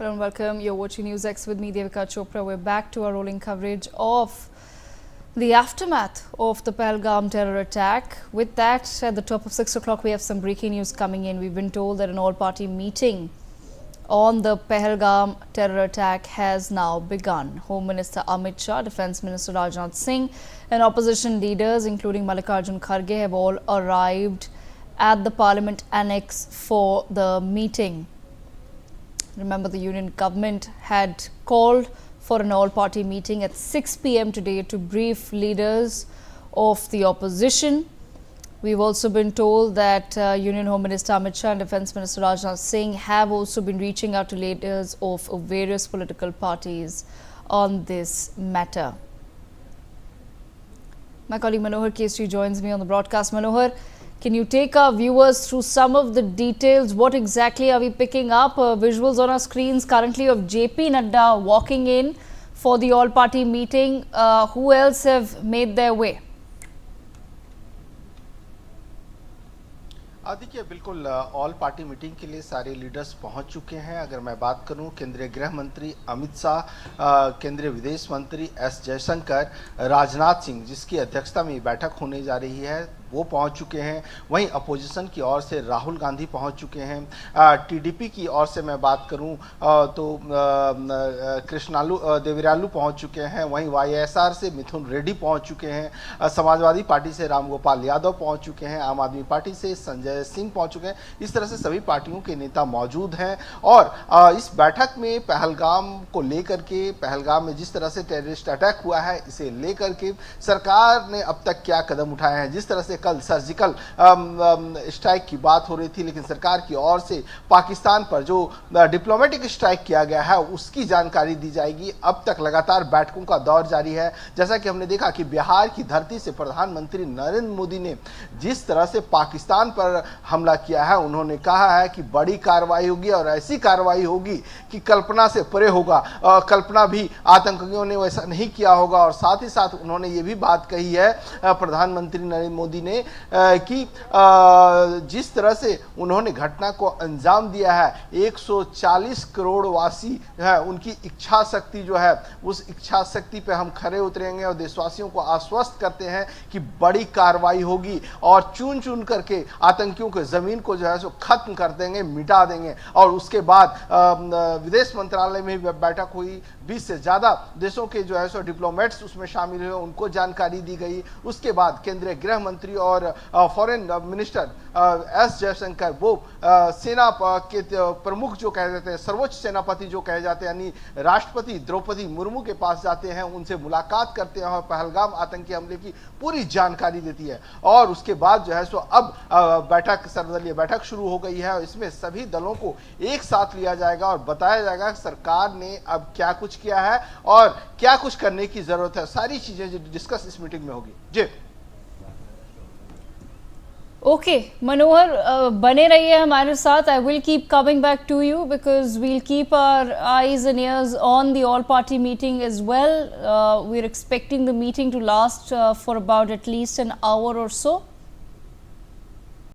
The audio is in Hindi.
Hello and welcome. You're watching News X with me, Devika Chopra. We're back to our rolling coverage of the aftermath of the Pahalgam terror attack. With that, at the top of 6 o'clock, we have some breaking news coming in. We've been told that an all-party meeting on the Pahalgam terror attack has now begun. Home Minister Amit Shah, Defence Minister Rajnath Singh and opposition leaders including Mallikarjun Kharge have all arrived at the Parliament Annex for the meeting. Remember, the union government had called for an all-party meeting at 6 p.m. today to brief leaders of the opposition. We've also been told that Union Home Minister Amit Shah and Defence Minister Rajnath Singh have also been reaching out to leaders of various political parties on this matter. My colleague Manohar Keshri joins me on the broadcast. Manohar, can you take our viewers through some of the details? What exactly are we picking up? Visuals on our screens currently of JP Nadda walking in for the all-party meeting. Who else have made their way? देखिए, बिल्कुल ऑल पार्टी मीटिंग के लिए सारे लीडर्स पहुंच चुके हैं। अगर मैं बात करूं, केंद्रीय गृह मंत्री अमित शाह, केंद्रीय विदेश मंत्री एस जयशंकर, राजनाथ सिंह जिसकी अध्यक्षता में बैठक होने जा रही है वो पहुंच चुके हैं। वहीं अपोजिशन की ओर से राहुल गांधी पहुंच चुके हैं। टीडीपी की ओर से मैं बात करूं तो कृष्णालू देवरालू पहुंच चुके हैं। वहीं वाईएसआर से मिथुन रेड्डी पहुंच चुके हैं। समाजवादी पार्टी से रामगोपाल यादव पहुंच चुके हैं। आम आदमी पार्टी से संजय सिंह पहुंच चुके हैं। इस तरह से सभी पार्टियों के नेता मौजूद हैं और इस बैठक में पहलगाम को लेकर के, पहलगाम में जिस तरह से टेररिस्ट अटैक हुआ है इसे लेकर के सरकार ने अब तक क्या कदम उठाए हैं। जिस तरह से कल सर्जिकल स्ट्राइक की बात हो रही थी, लेकिन सरकार की ओर से पाकिस्तान पर जो डिप्लोमेटिक स्ट्राइक किया गया है उसकी जानकारी दी जाएगी। अब तक लगातार बैठकों का दौर जारी है। जैसा कि हमने देखा कि बिहार की धरती से प्रधानमंत्री नरेंद्र मोदी ने जिस तरह से पाकिस्तान पर हमला किया है, उन्होंने कहा है कि बड़ी कार्रवाई होगी और ऐसी कार्रवाई होगी कि कल्पना से परे होगा। कल्पना भी आतंकियों ने वैसा नहीं किया होगा। और साथ ही साथ उन्होंने ये भी बात कही है प्रधानमंत्री नरेंद्र मोदी ने कि जिस तरह से उन्होंने घटना को अंजाम दिया है, 140 करोड़ वासी है, उनकी इच्छा शक्ति जो है उस इच्छा शक्ति पे हम खरे उतरेंगे और देशवासियों को आश्वस्त करते हैं कि बड़ी कार्रवाई होगी और चुन चुन करके आतंकियों के जमीन को जो है सो खत्म कर देंगे, मिटा देंगे। और उसके बाद विदेश मंत्रालय में भी बैठक हुई। 20 से ज्यादा देशों के जो है सो डिप्लोमेट्स उसमें शामिल हुए, उनको जानकारी दी गई। उसके बाद केंद्रीय गृह मंत्री और फॉरेन मिनिस्टर एस जयशंकर वो सेना के प्रमुख जो कहे जाते हैं, सर्वोच्च सेनापति जो कहे जाते हैं, यानी राष्ट्रपति द्रौपदी मुर्मू के पास जाते हैं, उनसे मुलाकात करते हैं और पहलगाम आतंकी हमले की पूरी जानकारी देती है। और उसके बाद जो है सो अब बैठक, सर्वदलीय बैठक शुरू हो गई है और इसमें सभी दलों को एक साथ लिया जाएगा और बताया जाएगा कि सरकार ने अब क्या कुछ किया है और क्या कुछ करने की जरूरत है। सारी चीजें डिस्कस इस मीटिंग में होगी। जी ओके मनोहर, बने रहिए हमारे साथ. I will keep coming back to you because we'll keep our eyes and ears on the all party meeting as well. We are expecting the meeting to last for about at least an hour or so.